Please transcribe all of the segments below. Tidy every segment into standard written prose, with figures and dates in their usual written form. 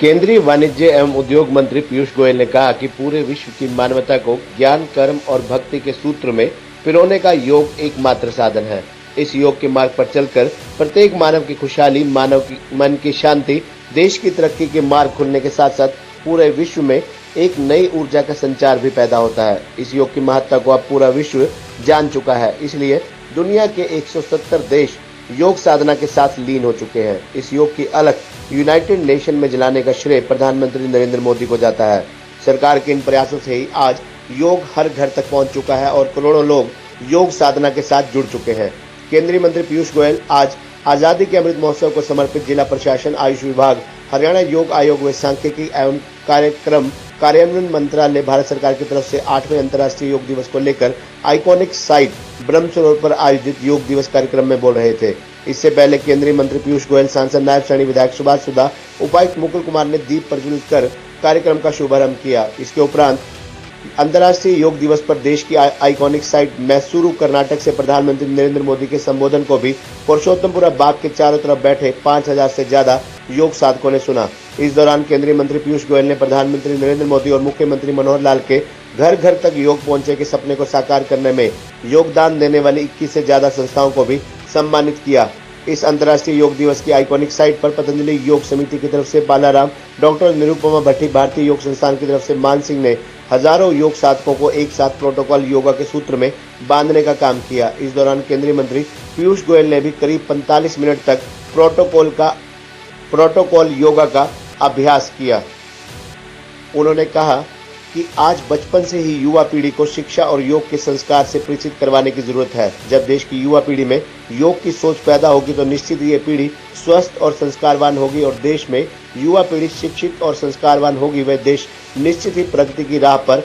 केंद्रीय वाणिज्य एवं उद्योग मंत्री पीयूष गोयल ने कहा कि पूरे विश्व की मानवता को ज्ञान, कर्म और भक्ति के सूत्र में पिरोने का योग एकमात्र साधन है। इस योग के मार्ग पर चलकर प्रत्येक मानव की खुशहाली, मानव की मन की शांति, देश की तरक्की के मार्ग खुलने के साथ साथ पूरे विश्व में एक नई ऊर्जा का संचार भी पैदा होता है। इस योग की महत्ता को अब पूरा विश्व जान चुका है, इसलिए दुनिया के 170 देश योग साधना के साथ लीन हो चुके हैं। इस योग की अलख यूनाइटेड नेशन में जलाने का श्रेय प्रधानमंत्री नरेंद्र मोदी को जाता है। सरकार के इन प्रयासों से ही आज योग हर घर तक पहुंच चुका है और करोड़ों लोग योग साधना के साथ जुड़ चुके हैं। केंद्रीय मंत्री पीयूष गोयल आज आजादी के अमृत महोत्सव को समर्पित जिला प्रशासन, आयुष विभाग, हरियाणा योग आयोग व सांख्यिकी एवं कार्यक्रम कार्यान्वयन मंत्रालय भारत सरकार की तरफ से 8वें अंतर्राष्ट्रीय योग दिवस को लेकर आइकॉनिक साइट ब्रह्मसरोवर पर आयोजित योग दिवस कार्यक्रम में बोल रहे थे। इससे पहले केंद्रीय मंत्री पीयूष गोयल, सांसद नायब सैनी, विधायक सुभाष सुधा, उपायुक्त मुकुल कुमार ने दीप प्रज्वलित कर कार्यक्रम का शुभारंभ किया। इसके उपरांत अंतर्राष्ट्रीय योग दिवस पर देश की आइकॉनिक साइट मैसूरू, कर्नाटक से प्रधानमंत्री नरेंद्र मोदी के संबोधन को भी पुरुषोत्तमपुरा बाग के चारों तरफ बैठे 5000 से ज्यादा योग साधकों ने सुना। इस दौरान केंद्रीय मंत्री पीयूष गोयल ने प्रधानमंत्री नरेंद्र मोदी और मुख्यमंत्री मनोहर लाल के घर घर तक योग पहुंचे के सपने को साकार करने में योगदान देने वाली 21 से ज्यादा संस्थाओं को भी सम्मानित किया। इस अंतर्राष्ट्रीय योग दिवस की आइकॉनिक साइट पर पतंजलि योग समिति की तरफ से बालाराम, डॉक्टर निरुपमा भट्टी, भारतीय योग संस्थान की तरफ से मान सिंह ने हजारों योग साधकों को एक साथ प्रोटोकॉल योगा के सूत्र में बांधने का काम किया। इस दौरान केंद्रीय मंत्री पीयूष गोयल ने भी करीब 45 मिनट तक प्रोटोकॉल योगा का अभ्यास किया। उन्होंने कहा कि आज बचपन से ही युवा पीढ़ी को शिक्षा और योग के संस्कार से परिचित करवाने की जरूरत है। जब देश की युवा पीढ़ी में योग की सोच पैदा होगी तो निश्चित ही ये पीढ़ी स्वस्थ और संस्कारवान होगी और देश में युवा पीढ़ी शिक्षित और संस्कारवान होगी, वह देश निश्चित ही प्रगति की राह पर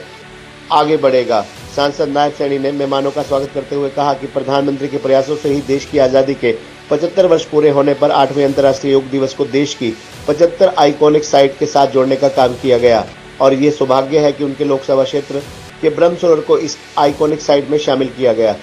आगे बढ़ेगा। सांसद नायब सैनी ने मेहमानों का स्वागत करते हुए कहा कि प्रधानमंत्री के प्रयासों से ही देश की आजादी के 75 वर्ष पूरे होने पर 8वें अंतर्राष्ट्रीय योग दिवस को देश की 75 आइकॉनिक साइट के साथ जोड़ने का काम किया गया और ये सौभाग्य है कि उनके लोकसभा क्षेत्र के ब्रह्मसरोवर को इस आइकॉनिक साइट में शामिल किया गया।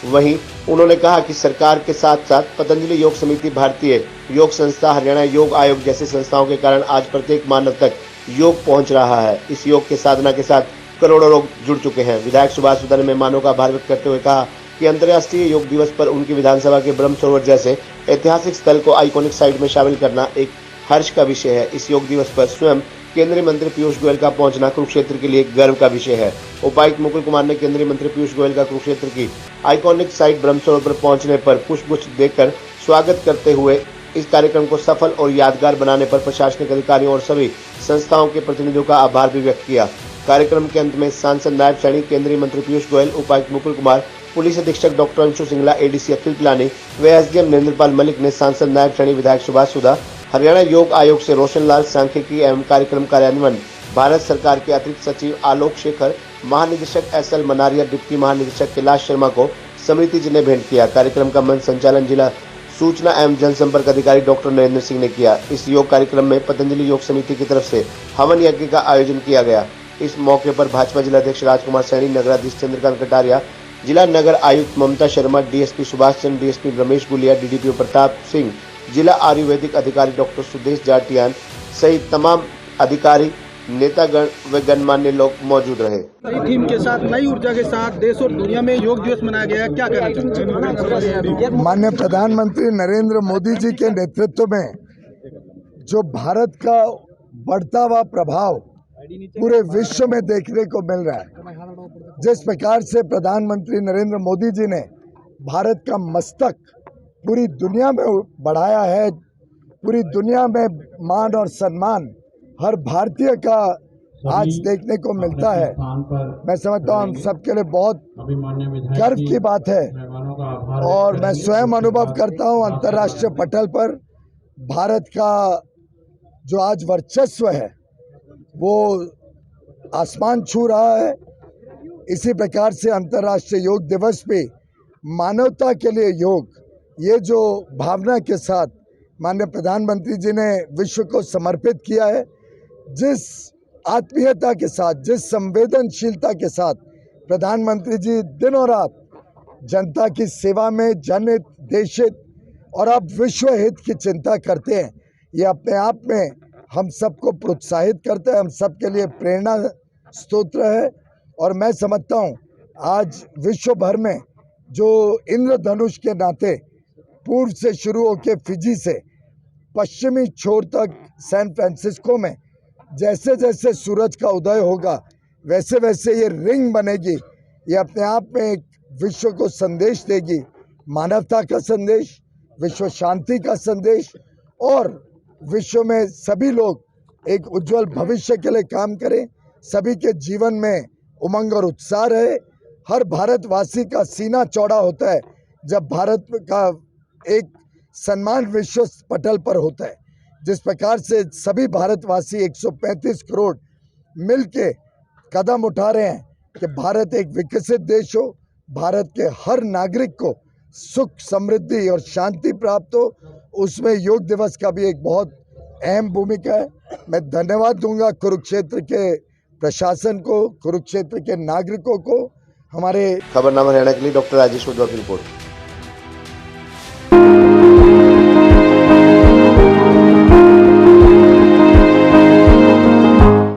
वहीं उन्होंने कहा कि सरकार के साथ साथ पतंजलि योग समिति, भारतीय योग संस्था, हरियाणा योग आयोग जैसी संस्थाओं के कारण आज प्रत्येक मानव तक योग पहुंच रहा है। इस योग के साधना के साथ करोड़ों लोग जुड़ चुके हैं। विधायक सुभाष सुधा ने मेहमानों का आभार व्यक्त करते हुए कहा कि अंतर्राष्ट्रीय योग दिवस पर उनकी विधानसभा के ब्रह्मसरोवर जैसे ऐतिहासिक स्थल को आइकॉनिक साइट में शामिल करना एक हर्ष का विषय है। इस योग दिवस पर स्वयं केंद्रीय मंत्री पीयूष गोयल का पहुंचना कुरुक्षेत्र के लिए गर्व का विषय है। उपायुक्त मुकुल कुमार ने केंद्रीय मंत्री पीयूष गोयल का कुरुक्षेत्र की आइकॉनिक साइट ब्रह्मसरोवर पर पहुंचने पर पुष्पगुच्छ देकर स्वागत करते हुए इस कार्यक्रम को सफल और यादगार बनाने पर प्रशासनिक अधिकारियों और सभी संस्थाओं के प्रतिनिधियों का आभार भी व्यक्त किया। कार्यक्रम के अंत में सांसद नायब सैनी, केंद्रीय मंत्री पीयूष गोयल, उपायुक्त मुकुल कुमार, पुलिस अधीक्षक डॉक्टर अंशु सिंगला, एडीसी अखिल पिलानी व एसडीएम नरेंद्रपाल मलिक ने सांसद नायब सैनी, विधायक सुभाष सुधा, हरियाणा योग आयोग से रोशन लाल, सांख्यिकी एवं कार्यक्रम कार्यान्वयन भारत सरकार के अतिरिक्त सचिव आलोक शेखर, महानिदेशक एसएल मनारिया, डिप्टी महानिदेशक कैलाश शर्मा को स्मृति चिन्ह भेंट किया। कार्यक्रम का मंच संचालन जिला सूचना एवं जनसंपर्क अधिकारी डॉक्टर नरेंद्र सिंह ने किया। इस योग कार्यक्रम में पतंजलि योग समिति की तरफ से हवन यज्ञ का आयोजन किया गया। इस मौके पर भाजपा जिलाध्यक्ष राजकुमार सैनी, नगराधीश चंद्रकांत कटारिया, जिला नगर आयुक्त Mamta Sharma, DSP Subhash Chandra, DSP Ramesh Gulia, DDP Pratap Singh, जिला आयुर्वेदिक अधिकारी डॉक्टर सुदेश जाटियान सहित तमाम अधिकारी, नेतागण व गणमान्य लोग मौजूद रहे। नई थीम के साथ, नई ऊर्जा के साथ देश और दुनिया में योग दिवस मनाया गया, क्या कहना चाहते हैं? माननीय प्रधानमंत्री नरेंद्र मोदी जी के नेतृत्व में जो भारत का बढ़ता हुआ प्रभाव पूरे विश्व में देखने को मिल रहा है, जिस प्रकार से प्रधानमंत्री नरेंद्र मोदी जी ने भारत का मस्तक पूरी दुनिया में बढ़ाया है, पूरी दुनिया में मान और सम्मान हर भारतीय का आज देखने को मिलता है। मैं समझता हूँ हम सबके लिए बहुत गर्व की बात है और मैं स्वयं अनुभव करता हूँ अंतर्राष्ट्रीय पटल पर भारत का जो आज वर्चस्व है वो आसमान छू रहा है। इसी प्रकार से अंतर्राष्ट्रीय योग दिवस पे मानवता के लिए योग, ये जो भावना के साथ माननीय प्रधानमंत्री जी ने विश्व को समर्पित किया है, जिस आत्मीयता के साथ, जिस संवेदनशीलता के साथ प्रधानमंत्री जी दिन और रात जनता की सेवा में जनहित, देशहित और अब विश्व हित की चिंता करते हैं, ये अपने आप में हम सबको प्रोत्साहित करता है, हम सबके लिए प्रेरणा स्तोत्र है। और मैं समझता हूँ आज विश्व भर में जो इंद्रधनुष के नाते पूर्व से शुरू होकर फिजी से पश्चिमी छोर तक सैन फ्रांसिस्को में जैसे जैसे सूरज का उदय होगा वैसे वैसे ये रिंग बनेगी। ये अपने आप में एक विश्व को संदेश देगी, मानवता का संदेश, विश्व शांति का संदेश, और विश्व में सभी लोग एक उज्जवल भविष्य के लिए काम करें, सभी के जीवन में उमंग और उत्साह रहे। हर भारतवासी का सीना चौड़ा होता है जब भारत का एक सम्मान विश्व पटल पर होता है। जिस प्रकार से सभी भारतवासी 135 करोड़ मिलके कदम उठा रहे हैं कि भारत एक विकसित देश हो, भारत के हर नागरिक को सुख, समृद्धि और शांति प्राप्त हो, उसमें योग दिवस का भी एक बहुत अहम भूमिका है। मैं धन्यवाद दूंगा कुरुक्षेत्र के प्रशासन को, कुरुक्षेत्र के नागरिकों को। हमारे खबरनामा हरियाणा के लिए डॉक्टर राजेश उद्वा की रिपोर्ट।